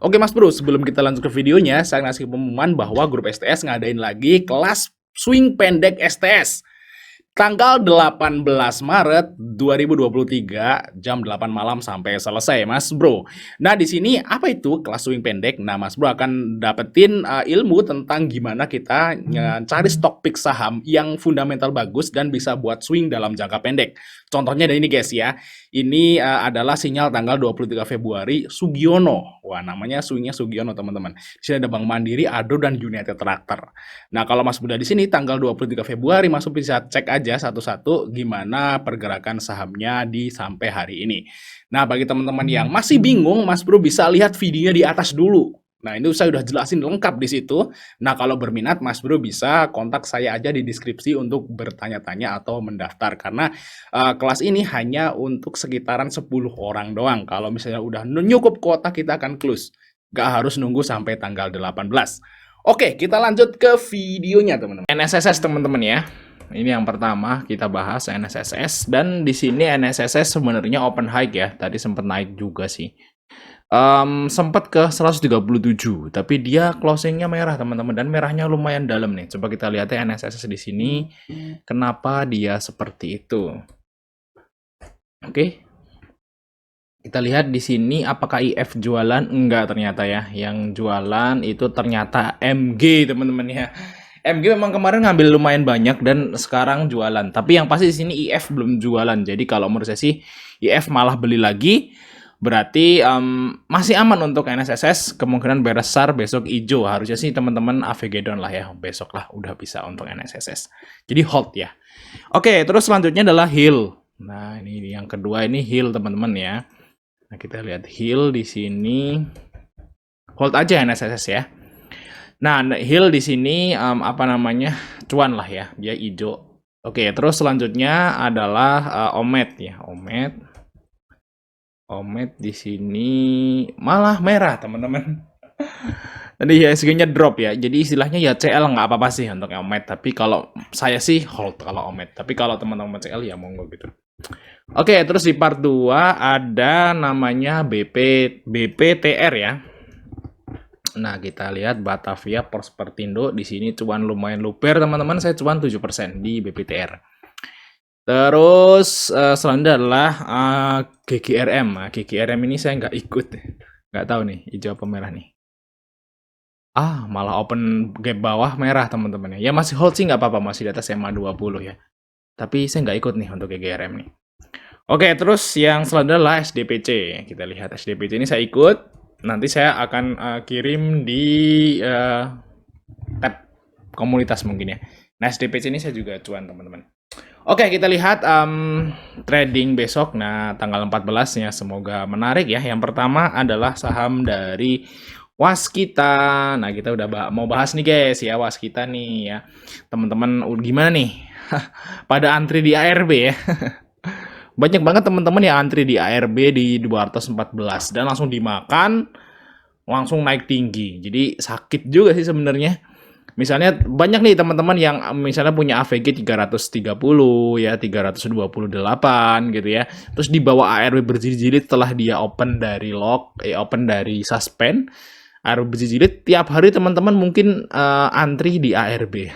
Oke Mas Bro, sebelum kita lanjut ke videonya, saya ngasih pengumuman bahwa grup STS ngadain lagi kelas swing pendek STS. Tanggal 18 Maret 2023 jam 8 malam sampai selesai, Mas Bro. Nah, di sini apa itu kelas swing pendek? Nah, Mas Bro akan dapetin ilmu tentang gimana kita cari stok pick saham yang fundamental bagus dan bisa buat swing dalam jangka pendek. Contohnya dari ini guys ya. Ini adalah sinyal tanggal 23 Februari Sugiono. Wah, namanya swingnya Sugiono, teman-teman. Di sini ada Bank Mandiri, Ado, dan United Tractor. Nah, kalau Mas Bro di sini tanggal 23 Februari, Mas Bro bisa cek aja satu-satu gimana pergerakan sahamnya di sampai hari ini. Nah, bagi teman-teman yang masih bingung, Mas Bro bisa lihat videonya di atas dulu. Nah, itu saya udah jelasin lengkap di situ. Nah, kalau berminat, Mas Bro bisa kontak saya aja di deskripsi untuk bertanya-tanya atau mendaftar. Karena kelas ini hanya untuk sekitaran 10 orang doang. Kalau misalnya udah nyukup kuota, kita akan close. Nggak harus nunggu sampai tanggal 18. Oke, kita lanjut ke videonya, teman-teman. NSSS, teman-teman ya. Ini yang pertama kita bahas NSSS, dan di sini NSSS sebenarnya open high ya. Tadi sempat naik juga sih. Sempat ke 137, tapi dia closingnya merah, teman-teman, dan merahnya lumayan dalam nih. Coba kita lihat ya NSSS di sini. Kenapa dia seperti itu? Oke. Kita lihat di sini apakah IF jualan? Enggak ternyata ya. Yang jualan itu ternyata MG, teman-teman ya. MG memang kemarin ngambil lumayan banyak dan sekarang jualan. Tapi yang pasti di sini IF belum jualan. Jadi kalau menurut saya sih IF malah beli lagi. Berarti masih aman untuk NSSS. Kemungkinan besar besok hijau. Harusnya sih teman-teman Avegedon lah ya. Besok lah udah bisa untuk NSSS. Jadi hold ya. Oke, terus selanjutnya adalah Hill. Nah, ini yang kedua, ini Hill teman-teman ya. Nah, kita lihat Hill di sini. Hold aja NSSS ya. Nah, Hill di sini apa namanya? Cuan lah ya. Dia hijau. Oke, terus selanjutnya adalah Omet ya. Omet di sini malah merah, teman-teman. Tadi IHSG-nya drop ya. Jadi istilahnya ya CL nggak apa-apa sih untuk Omet. Tapi kalau saya sih hold kalau Omet. Tapi kalau teman-teman CL ya monggo gitu. Oke, terus di part 2 ada namanya BPTR ya. Nah, kita lihat Batavia Prospertindo di sini cuan lumayan luber, teman-teman. Saya cuan 7% di BPTR. Terus selanjutnya adalah GGRM. Nah, GGRM ini saya nggak ikut. Nggak tahu nih, hijau apa merah nih. Malah open gap bawah merah, teman-teman. Ya masih hold sih nggak apa-apa, masih di atas EMA 20 ya. Tapi saya nggak ikut nih untuk GGRM nih. Oke, terus yang selanjutnya adalah SDPC. Kita lihat SDPC ini saya ikut. Nanti saya akan kirim di tab komunitas mungkin ya. Nah, SDPC ini saya juga cuan, teman-teman. Oke, kita lihat trading besok. Nah, tanggal 14-nya semoga menarik ya. Yang pertama adalah saham dari Waskita. Nah, kita udah mau bahas nih guys ya, Waskita nih ya. Teman-teman gimana nih? Pada antri di ARB ya. Banyak banget teman-teman yang antri di ARB di 214 dan langsung dimakan, langsung naik tinggi. Jadi sakit juga sih sebenarnya. Misalnya banyak nih teman-teman yang misalnya punya AVG 330 ya, 328 gitu ya. Terus di bawah ARB berjilid-jilid setelah dia open dari open dari suspend. ARB berjilid tiap hari teman-teman mungkin antri di ARB.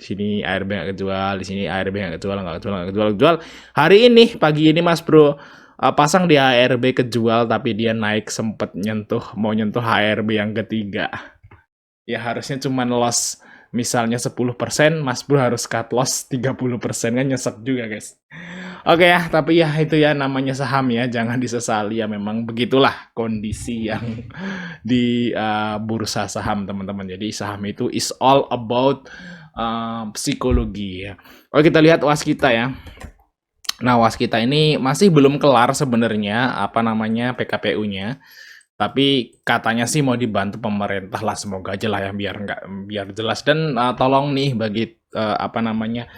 Di sini ARB nggak kejual, di sini ARB nggak kejual. Hari ini pagi ini Mas Bro pasang di ARB kejual, tapi dia naik sempet mau nyentuh ARB yang ketiga. Ya harusnya cuma loss misalnya 10%, Mas Bro harus cut loss 30%, kan nyesek juga guys. Oke ya, tapi ya itu ya namanya saham ya, jangan disesali ya, memang begitulah kondisi yang di bursa saham teman-teman. Jadi saham itu is all about psikologi ya. Oke, kita lihat Waskita ya. Nah, Waskita ini masih belum kelar sebenarnya apa namanya PKPU-nya. Tapi katanya sih mau dibantu pemerintah lah, semoga aja lah ya biar jelas, dan tolong nih bagi apa namanya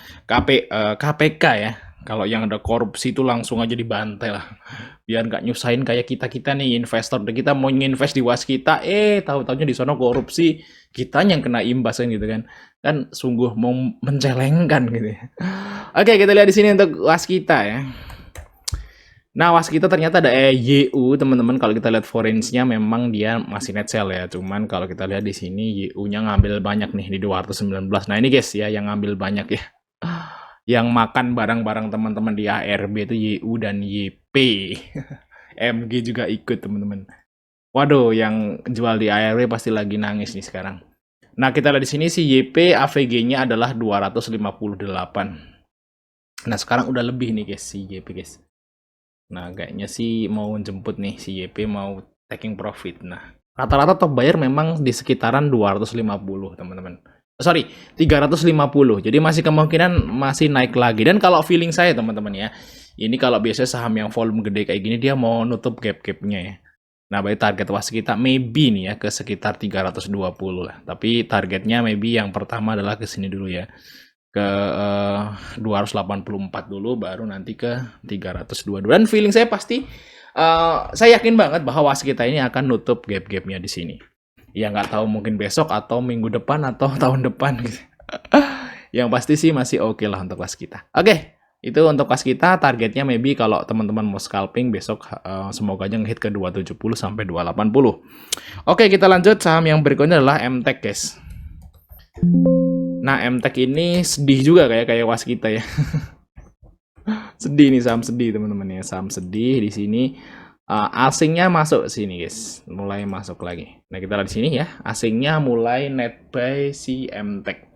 KPK ya. Kalau yang ada korupsi itu langsung aja dibantai lah. Biar nggak nyusahin kayak kita nih investor. Kita mau nginvest di Waskita, tahu-taunya di sono korupsi, kitanya yang kena imbas kan gitu kan. Kan sungguh mau mencelengkan gitu ya. Oke, kita lihat di sini untuk Waskita ya. Nah, waskita ternyata ada YU teman-teman. Kalau kita lihat foreign-nya memang dia masih net sell ya. Cuman kalau kita lihat di sini YU-nya ngambil banyak nih di 219. Nah, ini guys ya yang ngambil banyak ya. Yang makan barang-barang teman-teman di ARB itu YU dan YP. MG juga ikut teman-teman. Waduh, yang jual di ARB pasti lagi nangis nih sekarang. Nah, kita lihat di sini si YP AVG-nya adalah 258. Nah, sekarang udah lebih nih guys si YP guys. Nah, kayaknya sih mau jemput nih si YP mau taking profit. Nah, rata-rata top buyer memang di sekitaran 250, teman-teman. Sorry, 350. Jadi masih kemungkinan masih naik lagi. Dan kalau feeling saya, teman-teman ya, ini kalau biasanya saham yang volume gede kayak gini, dia mau nutup gap-gapnya ya. Nah, berarti target waskita maybe nih ya ke sekitar 320 lah. Tapi targetnya maybe yang pertama adalah ke sini dulu ya, ke 284 dulu, baru nanti ke 322. Dan feeling saya pasti, saya yakin banget bahwa waskita ini akan nutup gap-gapnya di sini. Ya nggak tahu mungkin besok atau minggu depan atau tahun depan gitu. Yang pasti sih masih oke lah untuk waskita. Oke, itu untuk waskita targetnya maybe kalau teman-teman mau scalping besok semoga aja ngehit ke 270 sampai 280. Oke, kita lanjut saham yang berikutnya adalah MTech guys. Nah, MTech ini sedih juga kayak waskita ya. Sedih nih, saham sedih teman-teman ya, saham sedih di sini. Asingnya masuk sini guys, mulai masuk lagi. Nah, kita lihat di sini ya, asingnya mulai net buy si MTech.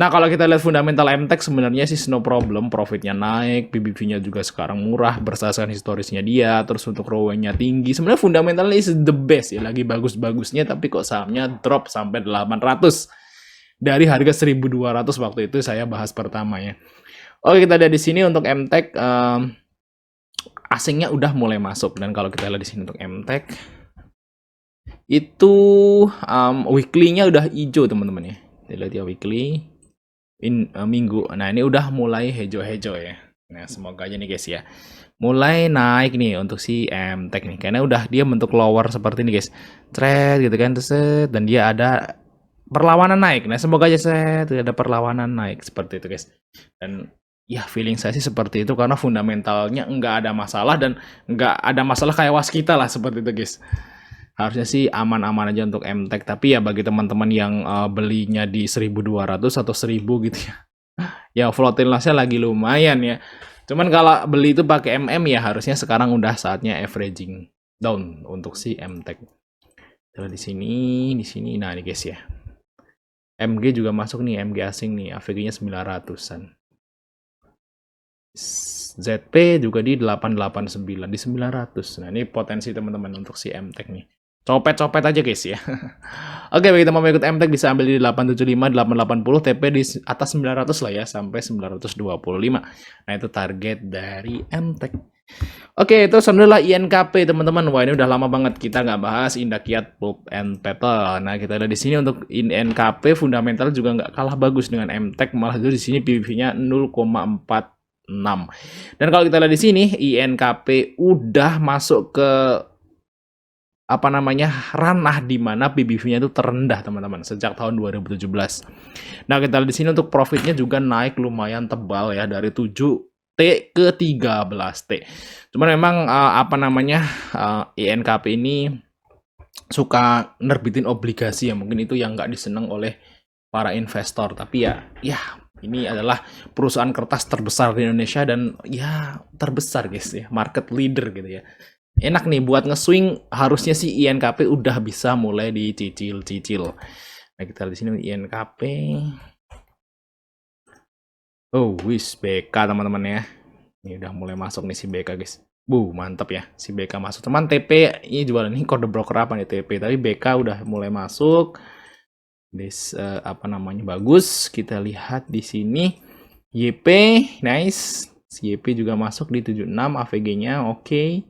Nah, kalau kita lihat fundamental MTech sebenarnya sih no problem, profitnya naik, PBV-nya juga sekarang murah berdasarkan historisnya dia, terus untuk ROE-nya tinggi. Sebenarnya fundamentalnya is the best ya, lagi bagus-bagusnya, tapi kok sahamnya drop sampai 800 dari harga 1.200 waktu itu saya bahas pertama ya. Oke, kita lihat di sini untuk MTech asingnya udah mulai masuk, dan kalau kita lihat di sini untuk MTech itu weekly-nya udah hijau teman-teman ya. Kita lihat ya weekly minggu. Nah, ini udah mulai hijau-hijau ya. Nah, semoga aja nih guys ya. Mulai naik nih untuk si MTech nih. Karena udah dia bentuk lower seperti ini guys. Thread gitu kan, terus dan dia ada perlawanan naik. Nah, semoga aja ada perlawanan naik seperti itu guys. Dan ya feeling saya sih seperti itu karena fundamentalnya nggak ada masalah dan nggak ada masalah kayak waskita lah seperti itu guys. Harusnya sih aman-aman aja untuk MTech, tapi ya bagi teman-teman yang belinya di 1.200 atau 1.000 gitu ya. Ya volatilitasnya lagi lumayan ya. Cuman kalau beli itu pakai MM ya harusnya sekarang udah saatnya averaging down untuk si MTech. Kalau di sini, nah ini guys ya. MG juga masuk nih, MG asing nih, AVG-nya 900-an. ZP juga di 889, di 900. Nah, ini potensi teman-teman untuk si MTech nih. Copet-copet aja guys ya. Oke, bagi teman-teman ikut MTech bisa ambil di 875, 880, TP di atas 900 lah ya, sampai 925. Nah, itu target dari MTech. Oke, itu sebenarnya INKP teman-teman. Wah, ini udah lama banget kita nggak bahas Indakiat, Pulp and Paper. Nah, kita lihat di sini untuk INKP fundamental juga nggak kalah bagus dengan MTech, malah di sini PBV-nya 0,46. Dan kalau kita lihat di sini INKP udah masuk ke apa namanya ranah di mana PBV-nya itu terendah teman-teman sejak tahun 2017. Nah, kita lihat di sini untuk profitnya juga naik lumayan tebal ya dari 7T ke 13T. Cuman memang apa namanya INKP ini suka nerbitin obligasi ya, mungkin itu yang nggak diseneng oleh para investor. Tapi ya ini adalah perusahaan kertas terbesar di Indonesia dan ya terbesar guys ya, market leader gitu ya. Enak nih buat nge-swing, harusnya sih INKP udah bisa mulai dicicil-cicil. Nah, kita lihat di sini INKP. Oh, wis BK teman-teman ya. Ini udah mulai masuk nih si BK guys. Mantap ya si BK masuk. Teman TP ini jualan ini kode broker apa nih TP, tapi BK udah mulai masuk. Apa namanya bagus. Kita lihat di sini YP nice. Si YP juga masuk di 76, AVG-nya oke.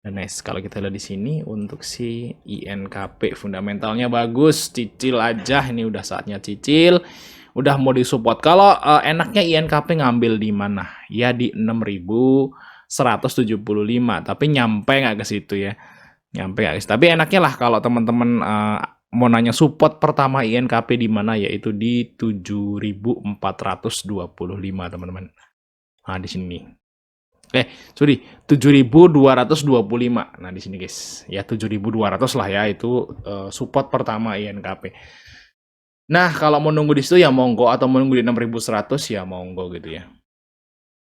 Dan nice, kalau kita lihat di sini untuk si INKP fundamentalnya bagus, cicil aja, ini udah saatnya cicil, udah mau disupport. Kalau enaknya INKP ngambil di mana? Ya di 6.175, tapi nyampe nggak ke situ ya? Nyampe nggak ke situ. Tapi enaknya lah kalau teman-teman mau nanya support pertama INKP di mana, yaitu di 7.425 teman-teman. Nah, di sini. sorry, 7.225. Nah, di sini guys, ya 7.200 lah ya, itu support pertama INKP. Nah, kalau mau nunggu di situ ya monggo, atau mau nunggu di 6.100 ya monggo gitu ya.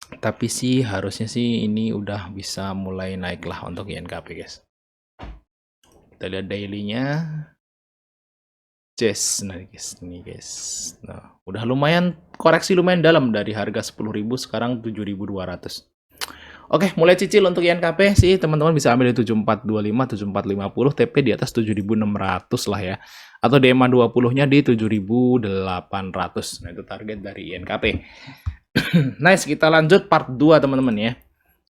Tapi sih harusnya sih ini udah bisa mulai naik lah untuk INKP guys. Kita lihat daily-nya. Nah guys. Nah, udah lumayan koreksi lumayan dalam dari harga 10.000 sekarang 7.200. Oke, mulai cicil untuk INKP sih teman-teman bisa ambil di 7425, 7450, TP di atas 7.600 lah ya. Atau DMA 20-nya di 7.800. Nah, itu target dari INKP. Nice, kita lanjut part 2 teman-teman ya.